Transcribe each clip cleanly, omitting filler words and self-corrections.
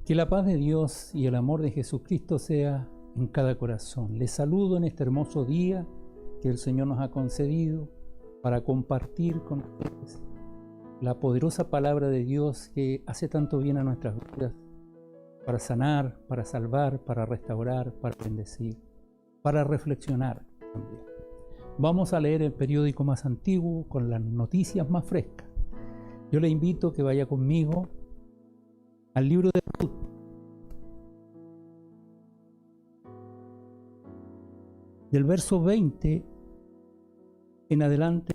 Que la paz de Dios y el amor de Jesucristo sea en cada corazón. Les saludo en este hermoso día que el Señor nos ha concedido para compartir con ustedes la poderosa palabra de Dios que hace tanto bien a nuestras vidas, para sanar, para salvar, para restaurar, para bendecir, para reflexionar también. Vamos a leer el periódico más antiguo con las noticias más frescas. Yo le invito a que vaya conmigo al libro de Ruth. Del verso 20 en adelante,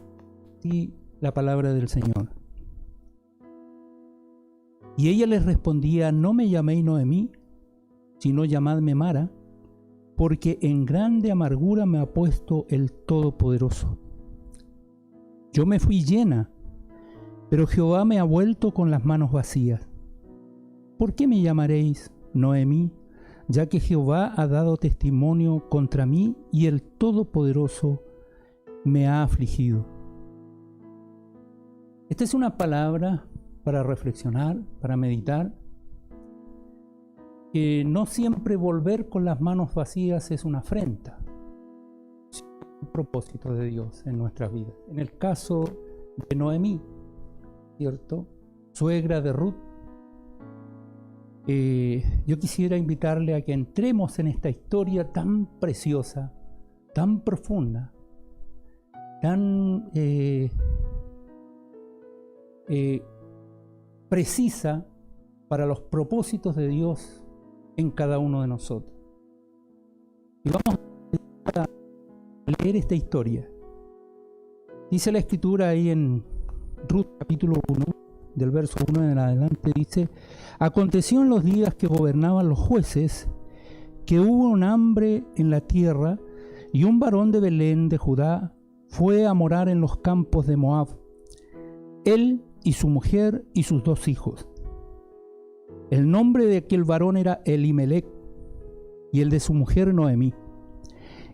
y la palabra del Señor. Y ella les respondía: no me llaméis Noemí, sino llamadme Mara, porque en grande amargura me ha puesto el Todopoderoso. Yo me fui llena, pero Jehová me ha vuelto con las manos vacías. ¿Por qué me llamaréis Noemí, ya que Jehová ha dado testimonio contra mí y el Todopoderoso me ha afligido? Esta es una palabra para reflexionar, para meditar, que no siempre volver con las manos vacías es una afrenta, sino un propósito de Dios en nuestras vidas. En el caso de Noemí, ¿cierto?, suegra de Ruth, yo quisiera invitarle a que entremos en esta historia tan preciosa, tan profunda, tan precisa para los propósitos de Dios en cada uno de nosotros. Y vamos a leer esta historia. Dice la Escritura ahí en Ruth capítulo 1, del verso 1 en adelante, dice: aconteció en los días que gobernaban los jueces, que hubo un hambre en la tierra, y un varón de Belén de Judá fue a morar en los campos de Moab, él y su mujer y sus 2 hijos. El nombre de aquel varón era Elimelec, y el de su mujer Noemí.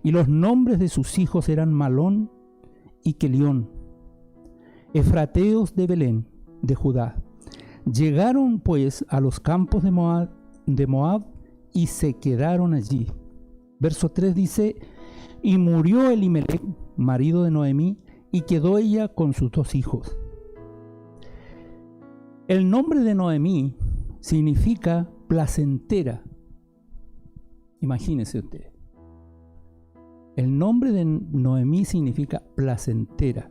Y los nombres de sus hijos eran Malón y Kelión, efrateos de Belén de Judá. Llegaron pues a los campos de Moab y se quedaron allí. Verso 3 dice: y murió Elimelec, marido de Noemí, y quedó ella con sus 2 hijos. El nombre de Noemí significa placentera. Imagínese usted. El nombre de Noemí significa placentera.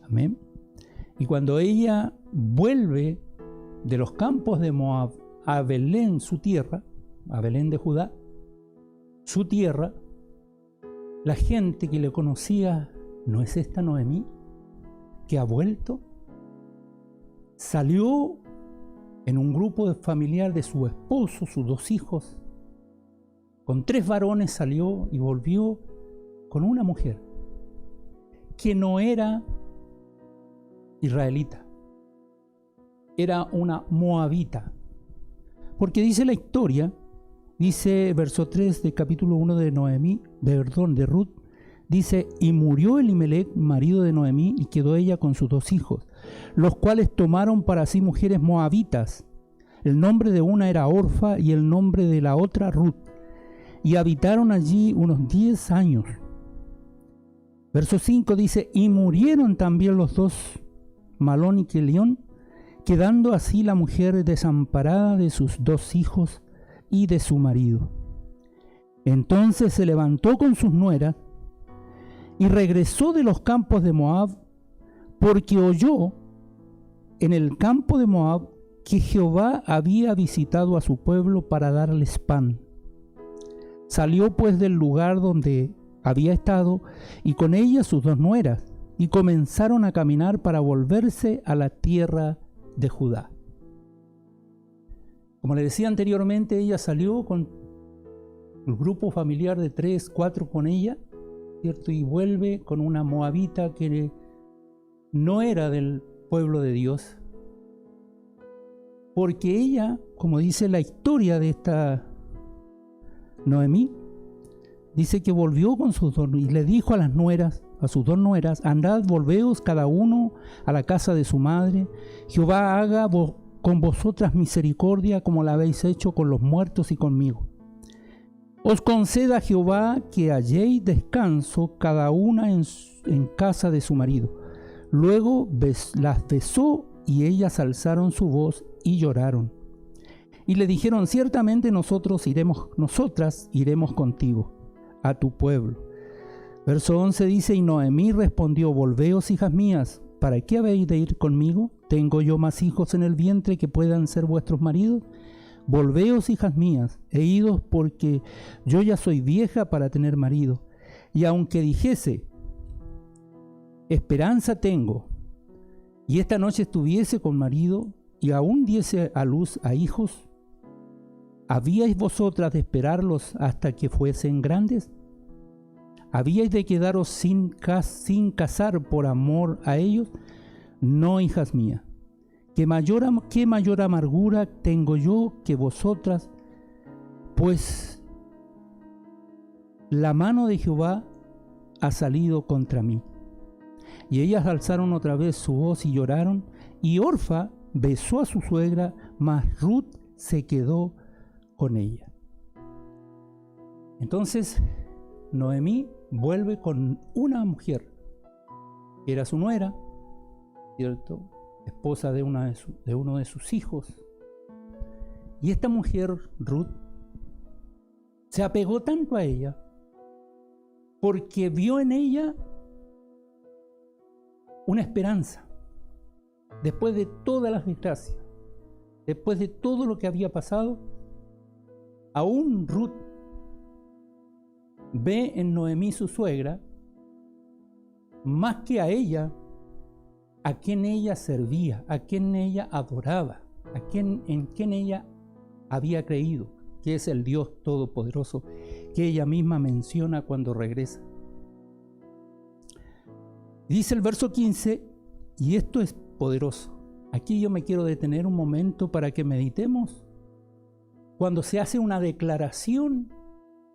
Amén. Y cuando ella vuelve de los campos de Moab a Belén, su tierra, a Belén de Judá, su tierra, la gente que le conocía: ¿no es esta Noemí que ha vuelto? Salió en un grupo familiar de su esposo, sus 2 hijos, con 3 varones salió y volvió con una mujer que no era israelita, era una moabita, porque dice la historia, dice verso 3 de capítulo 1 de de Ruth, dice: y murió Elimelec, marido de Noemí, y quedó ella con sus 2 hijos, los cuales tomaron para sí mujeres moabitas. El nombre de una era Orfa y el nombre de la otra Ruth, y habitaron allí unos 10 años. Verso 5 dice: y murieron también los 2, Malón y Kelión, quedando así la mujer desamparada de sus 2 hijos y de su marido. Entonces se levantó con sus nueras y regresó de los campos de Moab, porque oyó en el campo de Moab que Jehová había visitado a su pueblo para darles pan. Salió pues del lugar donde había estado, y con ella sus 2 nueras, y comenzaron a caminar para volverse a la tierra de Judá. Como le decía anteriormente, ella salió con el grupo familiar de 3, 4 con ella, ¿cierto? Y vuelve con una moabita que no era del pueblo de Dios, porque ella, como dice la historia de esta Noemí, dice que volvió con sus 2 y le dijo a las nueras, a sus 2 nueras: andad, volveos cada uno a la casa de su madre. Jehová haga con vosotras misericordia como la habéis hecho con los muertos y conmigo. Os conceda Jehová que halléis descanso cada una en casa de su marido. Luego las besó y ellas alzaron su voz y lloraron. Y le dijeron, ciertamente nosotras iremos contigo a tu pueblo. Verso 11 dice, y Noemí respondió, volveos, hijas mías, ¿para qué habéis de ir conmigo? ¿Tengo yo más hijos en el vientre que puedan ser vuestros maridos? Volveos, hijas mías, e idos, porque yo ya soy vieja para tener marido. Y aunque dijese, esperanza tengo, y esta noche estuviese con marido, y aún diese a luz a hijos, ¿habíais vosotras de esperarlos hasta que fuesen grandes? ¿Habíais de quedaros sin casar por amor a ellos? No, hijas mías. ¿Qué mayor amargura tengo yo que vosotras? Pues la mano de Jehová ha salido contra mí. Y ellas alzaron otra vez su voz y lloraron, y Orfa besó a su suegra, mas Ruth se quedó con ella. Entonces Noemí vuelve con una mujer, que era su nuera, ¿cierto? Esposa de uno de sus hijos. Y esta mujer, Ruth, se apegó tanto a ella porque vio en ella una esperanza. Después de todas las desgracias, después de todo lo que había pasado, aún Ruth ve en Noemí, su suegra, más que a ella, a quien ella servía, a quien ella adoraba, en quien ella había creído, que es el Dios Todopoderoso, que ella misma menciona cuando regresa. Dice el verso 15, y esto es poderoso. Aquí yo me quiero detener un momento para que meditemos. Cuando se hace una declaración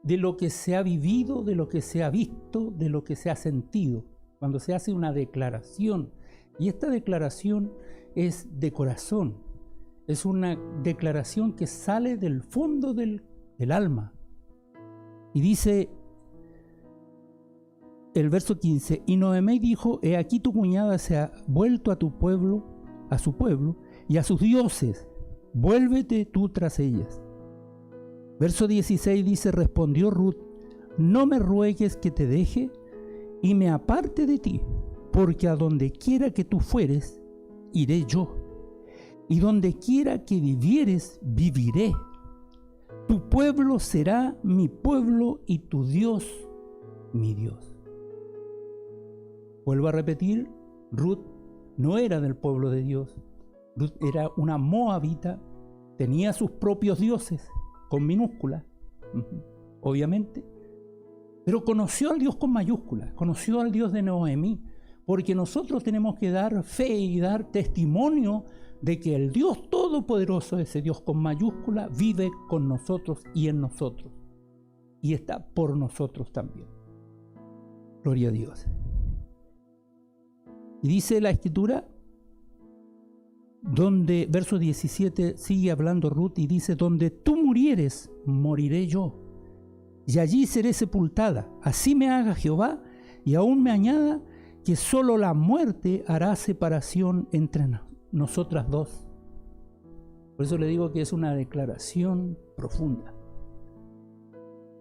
de lo que se ha vivido, de lo que se ha visto, de lo que se ha sentido. Cuando se hace una declaración, y esta declaración es de corazón, es una declaración que sale del fondo del alma. Y dice el verso 15, y Noemí dijo, he aquí tu cuñada se ha vuelto a tu pueblo, a su pueblo, y a sus dioses, vuélvete tú tras ellas. Verso 16 dice, respondió Ruth, no me ruegues que te deje y me aparte de ti, porque a donde quiera que tú fueres, iré yo, y donde quiera que vivieres, viviré. Tu pueblo será mi pueblo y tu Dios, mi Dios. Vuelvo a repetir, Ruth no era del pueblo de Dios. Ruth era una moabita, tenía sus propios dioses, con minúscula, obviamente, pero conoció al Dios con mayúscula, conoció al Dios de Noemí, porque nosotros tenemos que dar fe y dar testimonio de que el Dios Todopoderoso, ese Dios con mayúscula, vive con nosotros y en nosotros, y está por nosotros también. Gloria a Dios. Y dice la Escritura, donde, verso 17, sigue hablando Ruth y dice, donde tú murieres, moriré yo, y allí seré sepultada. Así me haga Jehová, y aún me añada que solo la muerte hará separación entre nosotras dos. Por eso le digo que es una declaración profunda.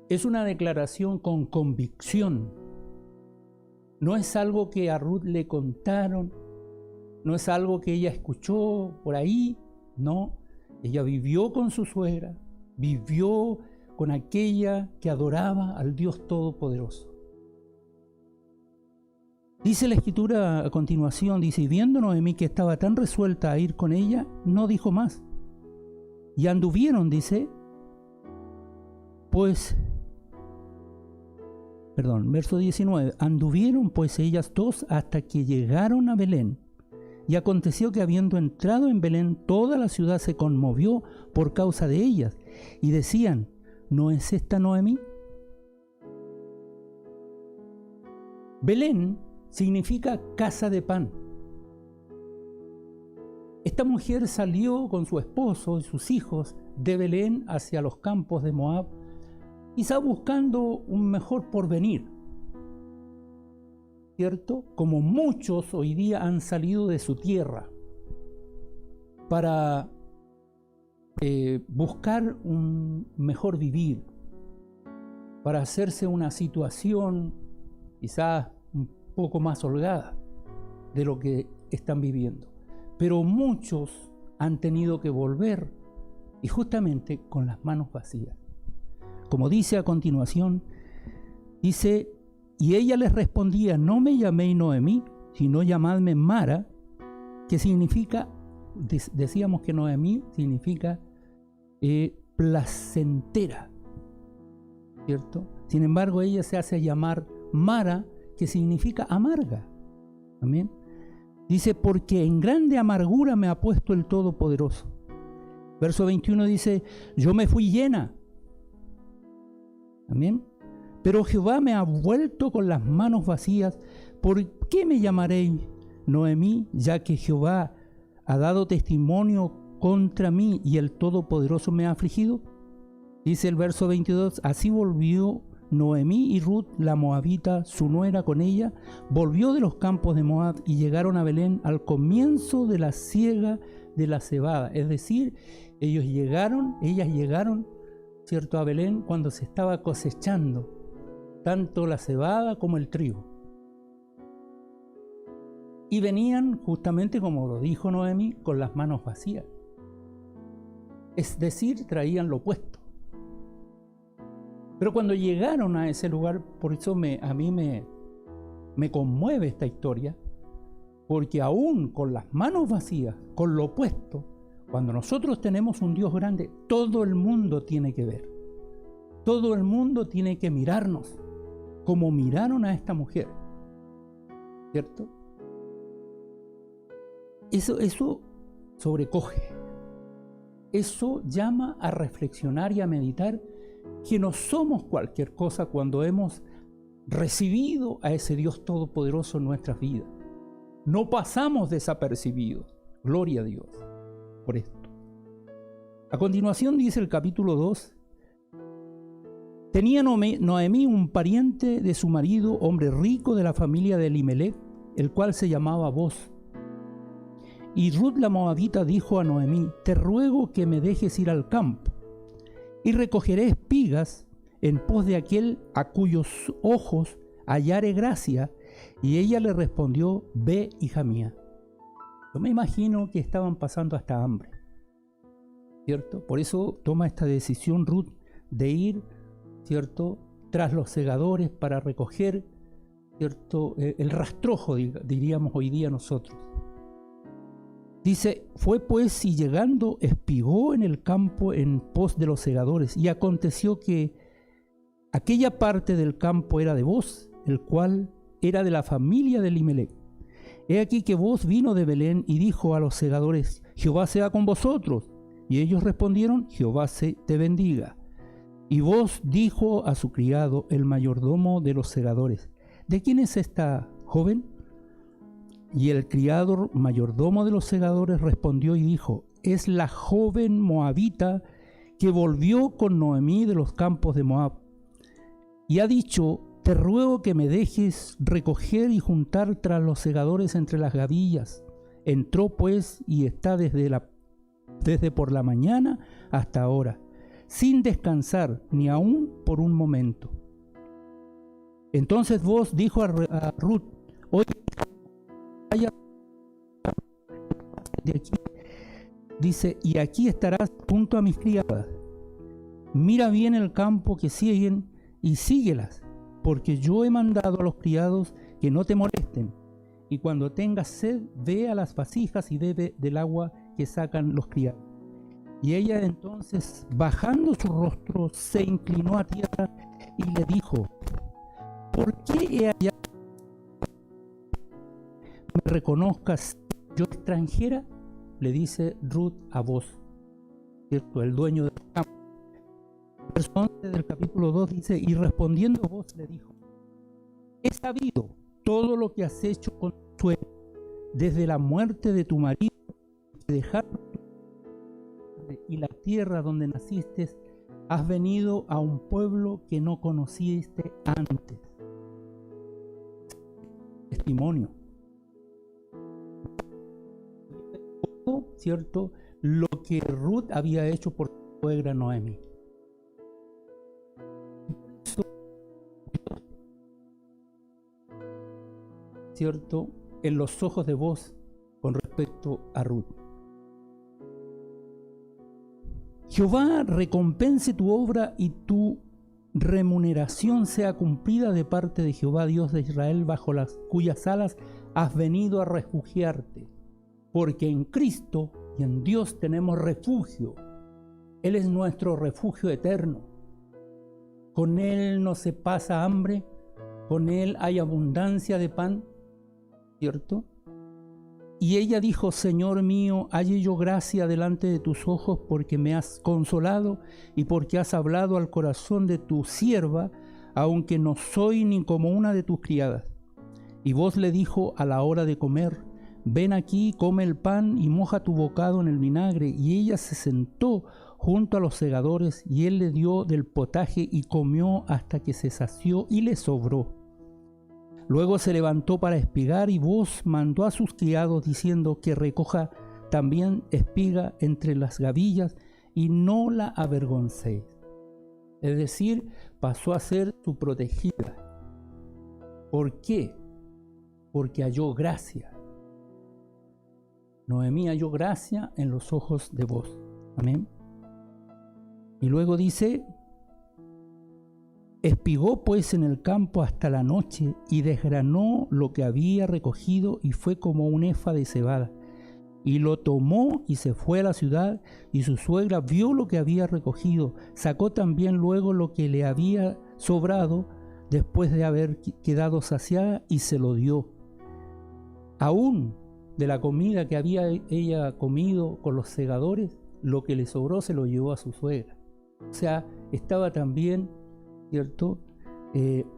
Es una declaración con convicción. No es algo que a Ruth le contaron, no es algo que ella escuchó por ahí, no. Ella vivió con su suegra, vivió con aquella que adoraba al Dios Todopoderoso. Dice la Escritura a continuación, dice, y viendo Noemí que estaba tan resuelta a ir con ella, no dijo más. Y anduvieron, dice, verso 19, anduvieron pues ellas dos hasta que llegaron a Belén. Y aconteció que habiendo entrado en Belén, toda la ciudad se conmovió por causa de ellas, y decían, ¿no es esta Noemí? Belén significa casa de pan. Esta mujer salió con su esposo y sus hijos de Belén hacia los campos de Moab, quizá buscando un mejor porvenir, ¿cierto? Como muchos hoy día han salido de su tierra para buscar un mejor vivir, para hacerse una situación quizás un poco más holgada de lo que están viviendo. Pero muchos han tenido que volver, y justamente con las manos vacías. Como dice a continuación, dice, y ella les respondía, no me llaméis Noemí, sino llamadme Mara, que significa, decíamos que Noemí significa placentera, ¿cierto? Sin embargo, ella se hace llamar Mara, que significa amarga. Amén. Dice, porque en grande amargura me ha puesto el Todopoderoso. Verso 21 dice, yo me fui llena. Amén. Pero Jehová me ha vuelto con las manos vacías. ¿Por qué me llamaréis Noemí, ya que Jehová ha dado testimonio contra mí y el Todopoderoso me ha afligido? Dice el verso 22, así volvió Noemí y Ruth, la moabita, su nuera con ella, volvió de los campos de Moab y llegaron a Belén al comienzo de la siega de la cebada. Es decir, ellas llegaron, ¿cierto?, a Belén cuando se estaba cosechando tanto la cebada como el trigo. Y venían justamente, como lo dijo Noemí, con las manos vacías. Es decir, traían lo opuesto. Pero cuando llegaron a ese lugar, por eso a mí me conmueve esta historia, porque aún con las manos vacías, con lo opuesto, cuando nosotros tenemos un Dios grande, todo el mundo tiene que ver. Todo el mundo tiene que mirarnos como miraron a esta mujer, ¿cierto? Eso sobrecoge. Eso llama a reflexionar y a meditar que no somos cualquier cosa cuando hemos recibido a ese Dios todopoderoso en nuestras vidas. No pasamos desapercibidos. Gloria a Dios por esto. A continuación dice el capítulo 2. Tenía Noemí un pariente de su marido, hombre rico de la familia de Elimelec, el cual se llamaba Boz. Y Ruth la moabita dijo a Noemí, te ruego que me dejes ir al campo, y recogeré espigas en pos de aquel a cuyos ojos hallare gracia. Y ella le respondió, ve, hija mía. Yo me imagino que estaban pasando hasta hambre, ¿cierto? Por eso toma esta decisión Ruth de ir, ¿cierto?, tras los segadores para recoger, ¿cierto?, el rastrojo, diríamos hoy día nosotros. Dice, fue pues y llegando espigó en el campo en pos de los segadores, y aconteció que aquella parte del campo era de Boz, el cual era de la familia de Elimelec. He aquí que Boz vino de Belén y dijo a los segadores, Jehová sea con vosotros. Y ellos respondieron, Jehová te bendiga. Y Boz dijo a su criado, el mayordomo de los segadores, ¿de quién es esta joven? Y el criado mayordomo de los segadores respondió y dijo, es la joven moabita que volvió con Noemí de los campos de Moab. Y ha dicho, te ruego que me dejes recoger y juntar tras los segadores entre las gavillas. Entró pues y está desde por la mañana hasta ahora, sin descansar ni aún por un momento. Entonces Boz dijo a Ruth, oye, vaya de aquí. Dice, y aquí estarás junto a mis criadas. Mira bien el campo que siguen y síguelas, porque yo he mandado a los criados que no te molesten. Y cuando tengas sed, ve a las vasijas y bebe del agua que sacan los criados. Y ella entonces, bajando su rostro, se inclinó a tierra y le dijo, ¿por qué he hallado me reconozcas yo extranjera? Le dice Ruth a Boz, ¿cierto?, el dueño del campo. Verso 11 del capítulo 2 dice, y respondiendo Boz le dijo, he sabido todo lo que has hecho con tu suegra, desde la muerte de tu marido, dejar y la tierra donde naciste, has venido a un pueblo que no conociste antes. Testimonio. ¿Cierto? Lo que Ruth había hecho por su suegra Noemi. ¿Cierto? En los ojos de vos con respecto a Ruth. Jehová recompense tu obra y tu remuneración sea cumplida de parte de Jehová Dios de Israel, bajo las cuyas alas has venido a refugiarte. Porque en Cristo y en Dios tenemos refugio. Él es nuestro refugio eterno. Con Él no se pasa hambre, con Él hay abundancia de pan, ¿cierto? Y ella dijo: Señor mío, halle yo gracia delante de tus ojos, porque me has consolado y porque has hablado al corazón de tu sierva, aunque no soy ni como una de tus criadas. Y vos le dijo a la hora de comer: ven aquí, come el pan y moja tu bocado en el vinagre. Y ella se sentó junto a los segadores, y él le dio del potaje y comió hasta que se sació y le sobró. Luego se levantó para espigar, y vos mandó a sus criados diciendo que recoja también espiga entre las gavillas y no la avergoncéis. Es decir, pasó a ser su protegida. ¿Por qué? Porque halló gracia. Noemí halló gracia en los ojos de vos. Amén. Y luego dice: espigó pues en el campo hasta la noche y desgranó lo que había recogido, y fue como un efa de cebada. Y lo tomó y se fue a la ciudad, y su suegra vio lo que había recogido. Sacó también luego lo que le había sobrado después de haber quedado saciada, y se lo dio. Aún de la comida que había ella comido con los segadores, lo que le sobró se lo llevó a su suegra. O sea, estaba también, ¿cierto?,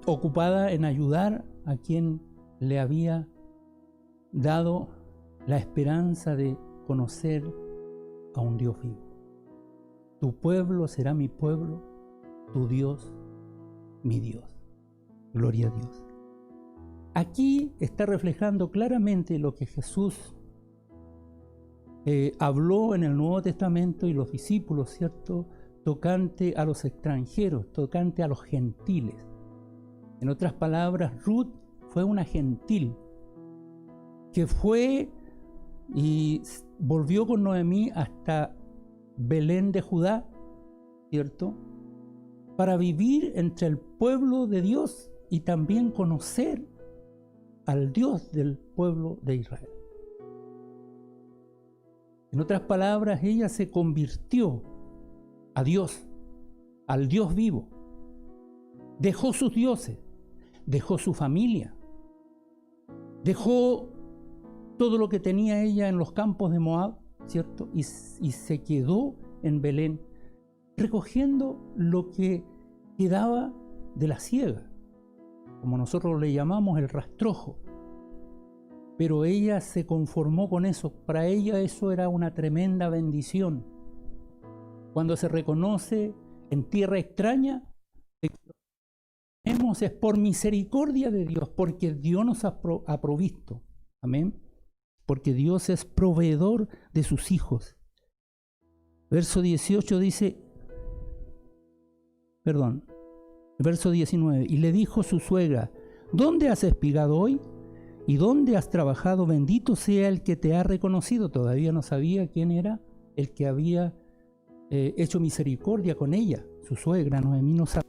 ocupada en ayudar a quien le había dado la esperanza de conocer a un Dios vivo. Tu pueblo será mi pueblo, tu Dios mi Dios. Gloria a Dios. Aquí está reflejando claramente lo que Jesús habló en el Nuevo Testamento y los discípulos, ¿cierto?, tocante a los extranjeros, tocante a los gentiles. En otras palabras, Ruth fue una gentil que fue y volvió con Noemí hasta Belén de Judá, ¿cierto?, para vivir entre el pueblo de Dios y también conocer al Dios del pueblo de Israel. En otras palabras, ella se convirtió a Dios, al Dios vivo. Dejó sus dioses, dejó su familia, dejó todo lo que tenía ella en los campos de Moab, ¿cierto? Y se quedó en Belén, recogiendo lo que quedaba de la siega, como nosotros le llamamos el rastrojo. Pero ella se conformó con eso. Para ella eso era una tremenda bendición. Cuando se reconoce en tierra extraña, es por misericordia de Dios, porque Dios nos ha provisto. Amén. Porque Dios es proveedor de sus hijos. Verso 18 dice, verso 19, y le dijo su suegra: ¿dónde has espigado hoy? ¿Y dónde has trabajado? Bendito sea el que te ha reconocido. Todavía no sabía quién era el que había hecho misericordia con ella, su suegra. Noemí no sabía.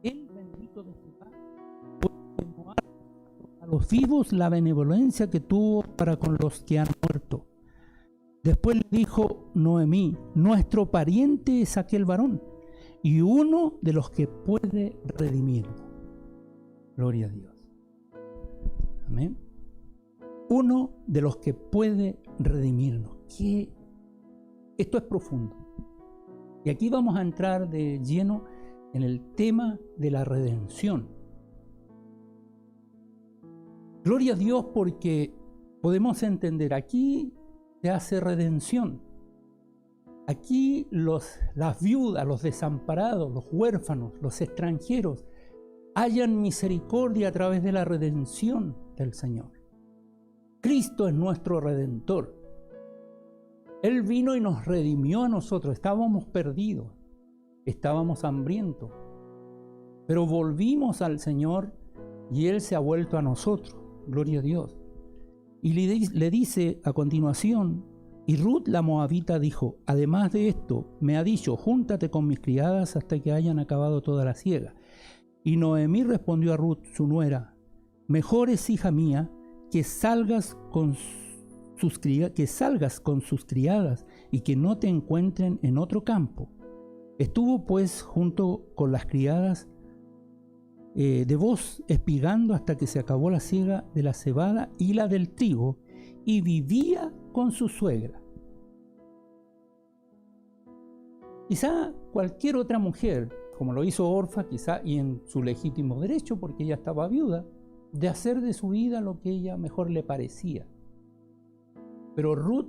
El bendito de Jehová, porque no ha a los vivos la benevolencia que tuvo para con los que han muerto. Después le dijo Noemí: nuestro pariente es aquel varón, y uno de los que puede redimirnos. Gloria a Dios. Amén. Uno de los que puede redimirnos. Esto es profundo. Y aquí vamos a entrar de lleno en el tema de la redención. Gloria a Dios porque podemos entender, aquí se hace redención. Aquí las viudas, los desamparados, los huérfanos, los extranjeros, hallan misericordia a través de la redención del Señor. Cristo es nuestro Redentor. Él vino y nos redimió a nosotros. Estábamos perdidos, estábamos hambrientos, pero volvimos al Señor y Él se ha vuelto a nosotros. Gloria a Dios. Y le dice a continuación, y Ruth la moabita dijo, además de esto, me ha dicho, júntate con mis criadas hasta que hayan acabado toda la siega. Y Noemí respondió a Ruth, su nuera, mejor es, hija mía, que salgas con sus criadas y que no te encuentren en otro campo. Estuvo pues junto con las criadas de Booz espigando hasta que se acabó la siega de la cebada y la del trigo, y vivía con su suegra. Quizá cualquier otra mujer, como lo hizo Orfa, quizá y en su legítimo derecho, porque ella estaba viuda, de hacer de su vida lo que ella mejor le parecía. Pero Ruth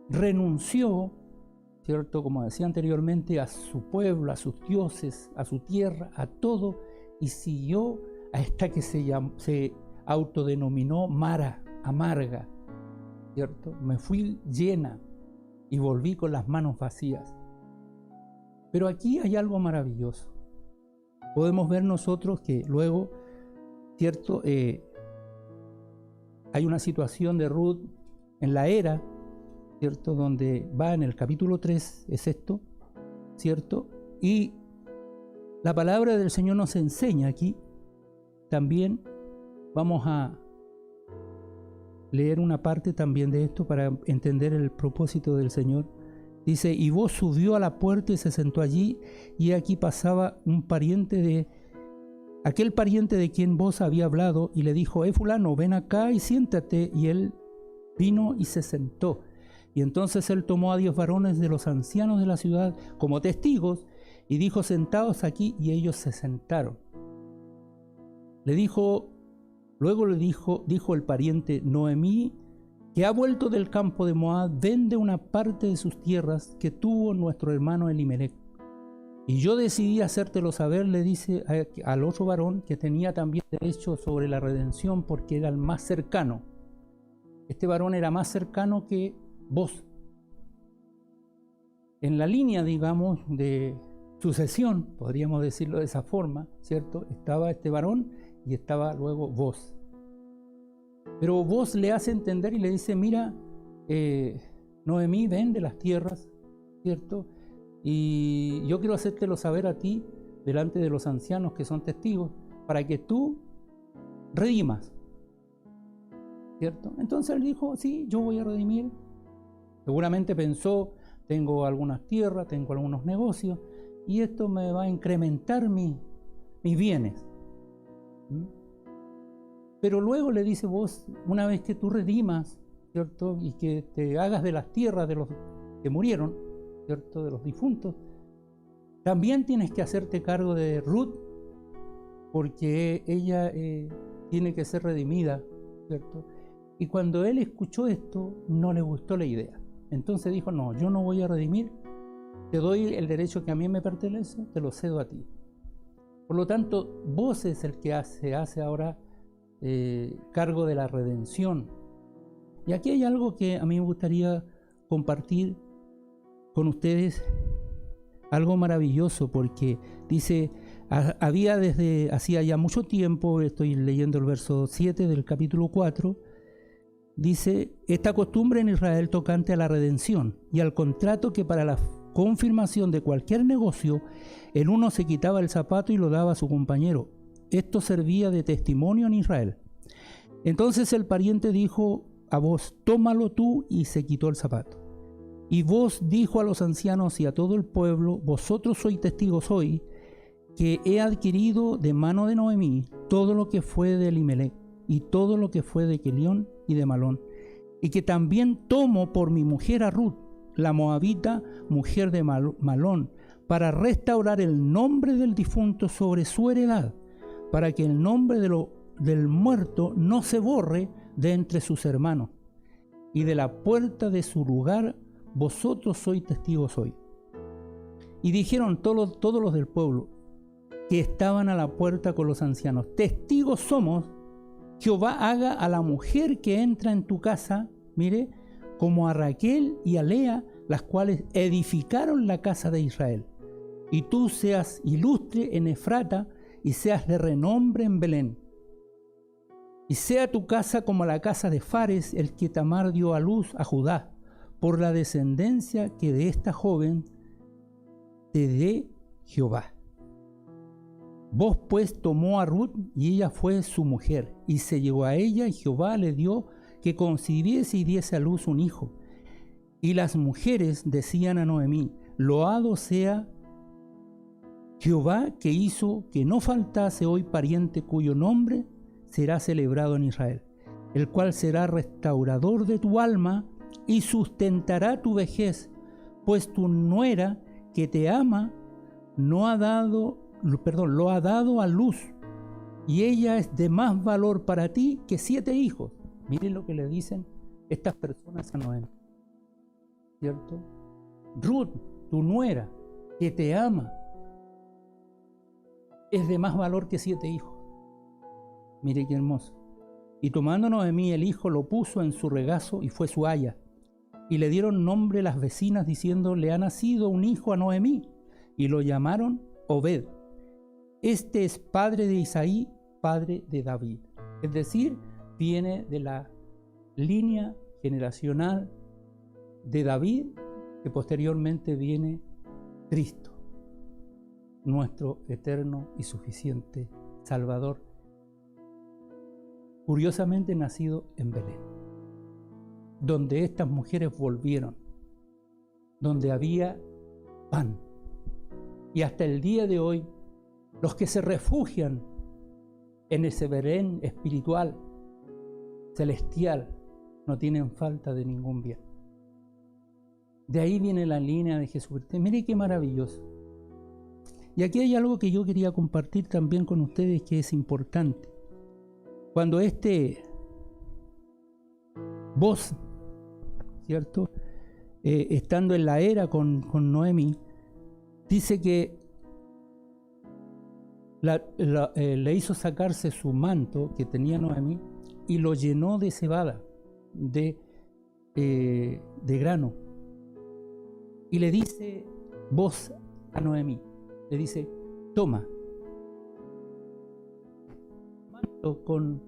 renunció, ¿cierto? Como decía anteriormente, a su pueblo, a sus dioses, a su tierra, a todo, y siguió hasta que se autodenominó Mara, amarga, ¿cierto? Me fui llena y volví con las manos vacías. Pero aquí hay algo maravilloso. Podemos ver nosotros que luego, ¿cierto? Hay una situación de Ruth en la era, ¿cierto? Donde va en el capítulo 3, es esto, ¿cierto? Y la palabra del Señor nos enseña aquí, también vamos a leer una parte también de esto para entender el propósito del Señor. Dice, y Booz subió a la puerta y se sentó allí, y aquí pasaba aquel pariente de quien Booz había hablado, y le dijo, fulano, ven acá y siéntate. Y él vino y se sentó. Y entonces él tomó a 10 varones de los ancianos de la ciudad como testigos, y dijo, sentaos aquí, y ellos se sentaron. Luego le dijo el pariente, Noemí, que ha vuelto del campo de Moab, vende una parte de sus tierras que tuvo nuestro hermano Elimelec. Y yo decidí hacértelo saber, le dice al otro varón, que tenía también derecho sobre la redención porque era el más cercano. Este varón era más cercano que Booz. En la línea, digamos, de sucesión, podríamos decirlo de esa forma, ¿cierto? Estaba este varón y estaba luego Booz. Pero Booz le hace entender y le dice, mira, Noemí vende las tierras, ¿cierto? Y yo quiero hacértelo saber a ti, delante de los ancianos que son testigos, para que tú redimas, ¿cierto? Entonces él dijo, sí, yo voy a redimir. Seguramente pensó, tengo algunas tierras, tengo algunos negocios, y esto me va a incrementar mis bienes. Pero luego le dice Booz, una vez que tú redimas, ¿cierto? Y que te hagas de las tierras de los que murieron, ¿cierto? De los difuntos, también tienes que hacerte cargo de Ruth, porque ella tiene que ser redimida, ¿cierto? Y cuando él escuchó esto, no le gustó la idea. Entonces dijo, no, yo no voy a redimir, te doy el derecho que a mí me pertenece, te lo cedo a ti. Por lo tanto, Booz es el que se hace ahora cargo de la redención. Y aquí hay algo que a mí me gustaría compartir con ustedes, algo maravilloso, porque dice, hacía ya mucho tiempo, estoy leyendo el verso 7 del capítulo 4, dice, esta costumbre en Israel tocante a la redención y al contrato, que para la confirmación de cualquier negocio, el uno se quitaba el zapato y lo daba a su compañero. Esto servía de testimonio en Israel. Entonces el pariente dijo a Booz, tómalo tú, y se quitó el zapato. Y Booz dijo a los ancianos y a todo el pueblo, vosotros sois testigos hoy, que he adquirido de mano de Noemí todo lo que fue de Elimelec, y todo lo que fue de Quelión y de Malón, y que también tomo por mi mujer a Ruth, la moabita, mujer de Malón, para restaurar el nombre del difunto sobre su heredad, para que el nombre del muerto no se borre de entre sus hermanos. Y de la puerta de su lugar vosotros sois testigos hoy. Y dijeron todos los del pueblo que estaban a la puerta con los ancianos: testigos somos, Jehová haga a la mujer que entra en tu casa, mire, como a Raquel y a Lea, las cuales edificaron la casa de Israel. Y tú seas ilustre en Efrata y seas de renombre en Belén. Y sea tu casa como la casa de Fares, el que Tamar dio a luz a Judá, por la descendencia que de esta joven te dé Jehová. Vos pues tomó a Ruth y ella fue su mujer, y se llegó a ella, y Jehová le dio que concibiese y diese a luz un hijo. Y las mujeres decían a Noemí: loado sea Jehová, que hizo que no faltase hoy pariente cuyo nombre será celebrado en Israel, el cual será restaurador de tu alma y sustentará tu vejez, pues tu nuera que te ama lo ha dado a luz, y ella es de más valor para ti que 7 hijos. Miren lo que le dicen estas personas a Noemí, ¿cierto? Ruth, tu nuera que te ama, es de más valor que 7 hijos. Mire qué hermoso. Y tomando Noemí el hijo, lo puso en su regazo y fue su aya. Y le dieron nombre las vecinas diciendo: le ha nacido un hijo a Noemí. Y lo llamaron Obed. Este es padre de Isaí, padre de David. Es decir, viene de la línea generacional de David, que posteriormente viene Cristo, nuestro eterno y suficiente Salvador, curiosamente nacido en Belén, donde estas mujeres volvieron, donde había pan. Y hasta el día de hoy, los que se refugian en ese Belén espiritual, celestial, no tienen falta de ningún bien. De ahí viene la línea de Jesucristo. Mire qué maravilloso. Y aquí hay algo que yo quería compartir también con ustedes que es importante. Cuando Boz, ¿cierto? Estando en la era con Noemí, dice que le hizo sacarse su manto que tenía Noemí y lo llenó de cebada, de grano. Y le dice Boz a Noemí, le dice: toma, manto con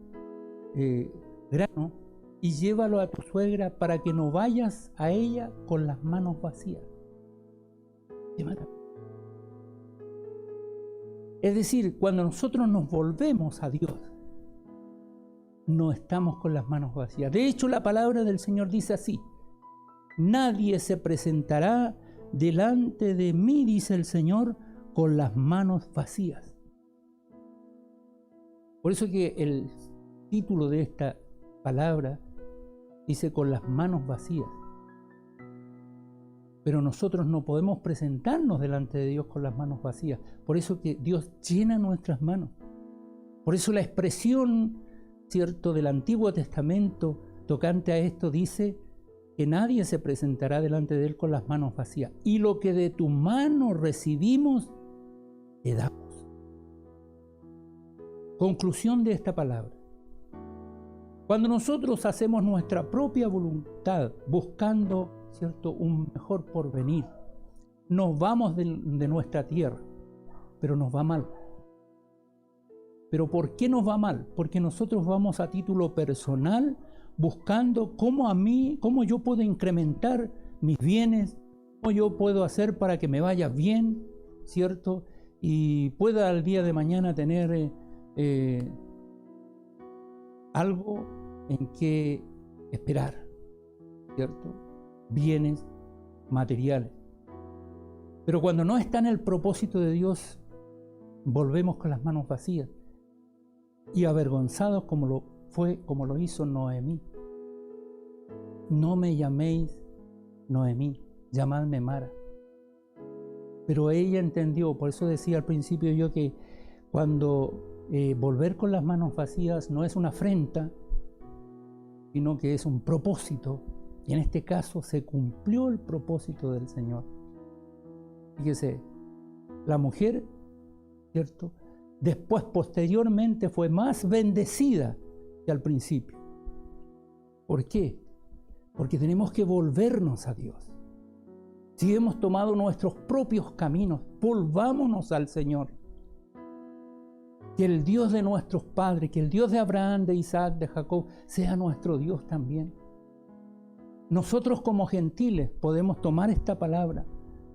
grano y llévalo a tu suegra para que no vayas a ella con las manos vacías. ¡Qué maravilla! Es decir, cuando nosotros nos volvemos a Dios, no estamos con las manos vacías. De hecho, la palabra del Señor dice así: nadie se presentará delante de mí, dice el Señor, con las manos vacías. Por eso que el título de esta palabra dice: con las manos vacías. Pero nosotros no podemos presentarnos delante de Dios con las manos vacías. Por eso que Dios llena nuestras manos. Por eso la expresión, ¿cierto?, del Antiguo Testamento tocante a esto dice que nadie se presentará delante de Él con las manos vacías. Y lo que de tu mano recibimos, te damos. Conclusión de esta palabra. Cuando nosotros hacemos nuestra propia voluntad, buscando, ¿cierto?, un mejor porvenir, nos vamos de nuestra tierra, pero nos va mal. ¿Pero por qué nos va mal? Porque nosotros vamos a título personal buscando cómo yo puedo incrementar mis bienes, cómo yo puedo hacer para que me vaya bien, ¿cierto? Y pueda al día de mañana tener algo en que esperar, ¿cierto? Bienes materiales. Pero cuando no está en el propósito de Dios, volvemos con las manos vacías y avergonzados como lo hizo Noemí. no me llaméis Noemí, llamadme Mara. Pero ella entendió, por eso decía al principio yo que cuando volver con las manos vacías no es una afrenta, sino que es un propósito. Y en este caso se cumplió el propósito del Señor. Fíjese, la mujer, ¿cierto? Después, posteriormente, fue más bendecida que al principio. ¿Por qué? Porque tenemos que volvernos a Dios. Si hemos tomado nuestros propios caminos, volvámonos al Señor. Que el Dios de nuestros padres, que el Dios de Abraham, de Isaac, de Jacob, sea nuestro Dios también. Nosotros como gentiles podemos tomar esta palabra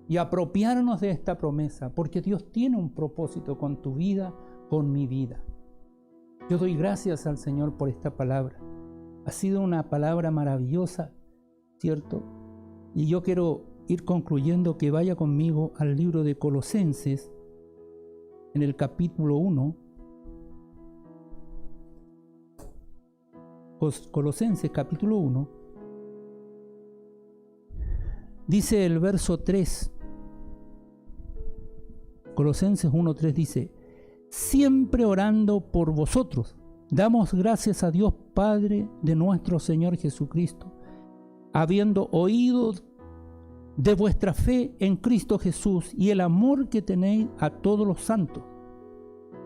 y apropiarnos de esta promesa, porque Dios tiene un propósito con tu vida, con mi vida. Yo doy gracias al Señor por esta palabra. Ha sido una palabra maravillosa, ¿cierto? Y yo quiero ir concluyendo, que vaya conmigo al libro de Colosenses, en el capítulo 1. Colosenses capítulo 1. Dice el verso 3. Colosenses 1:3 dice: siempre orando por vosotros, damos gracias a Dios Padre de nuestro Señor Jesucristo, habiendo oído de vuestra fe en Cristo Jesús y el amor que tenéis a todos los santos.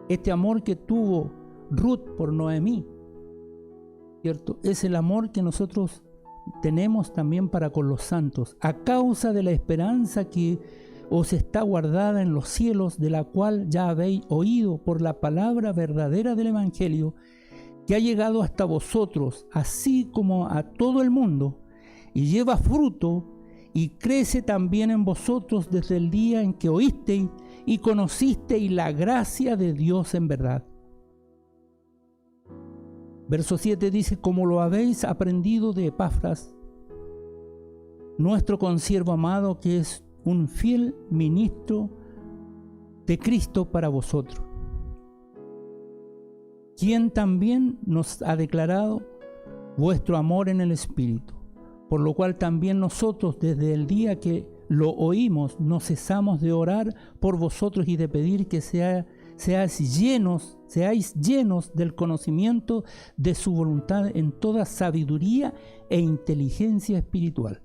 Este amor que tuvo Ruth por Noemí, ¿cierto? Es el amor que nosotros tenemos también para con los santos, a causa de la esperanza que os está guardada en los cielos, de la cual ya habéis oído por la palabra verdadera del Evangelio, que ha llegado hasta vosotros, así como a todo el mundo, y lleva fruto y crece también en vosotros desde el día en que oísteis y conocisteis la gracia de Dios en verdad. Verso 7 dice: como lo habéis aprendido de Epafras, nuestro consiervo amado, que es un fiel ministro de Cristo para vosotros, quien también nos ha declarado vuestro amor en el Espíritu, por lo cual también nosotros desde el día que lo oímos no cesamos de orar por vosotros y de pedir que seáis llenos del conocimiento de su voluntad en toda sabiduría e inteligencia espiritual,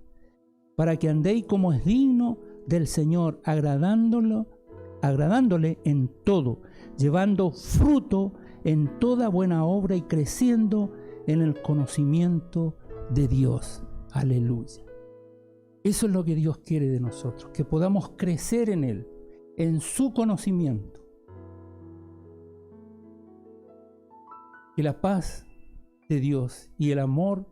para que andéis como es digno del Señor, agradándole en todo, llevando fruto en toda buena obra y creciendo en el conocimiento de Dios. Aleluya. Eso es lo que Dios quiere de nosotros, que podamos crecer en Él, en su conocimiento. Que la paz de Dios y el amor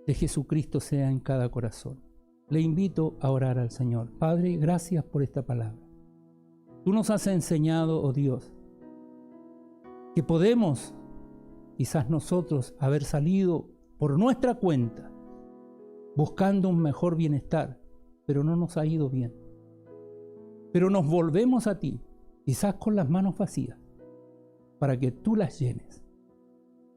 de Jesucristo sea en cada corazón. Le invito a orar al Señor. Padre, gracias por esta palabra. Tú nos has enseñado, oh Dios, que podemos, quizás nosotros, haber salido por nuestra cuenta buscando un mejor bienestar, pero no nos ha ido bien. Pero nos volvemos a ti, quizás con las manos vacías, para que tú las llenes.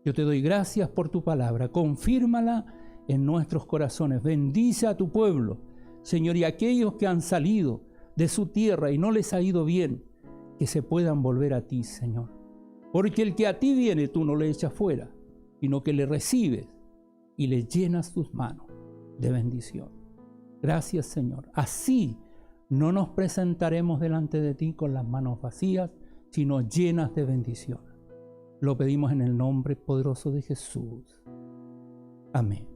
Yo te doy gracias por tu palabra. Confírmala en nuestros corazones. Bendice a tu pueblo, Señor, y a aquellos que han salido de su tierra y no les ha ido bien, que se puedan volver a ti, Señor. Porque el que a ti viene, tú no le echas fuera, sino que le recibes y le llenas tus manos de bendición. Gracias, Señor. Así no nos presentaremos delante de ti con las manos vacías, sino llenas de bendición. Lo pedimos en el nombre poderoso de Jesús. Amén.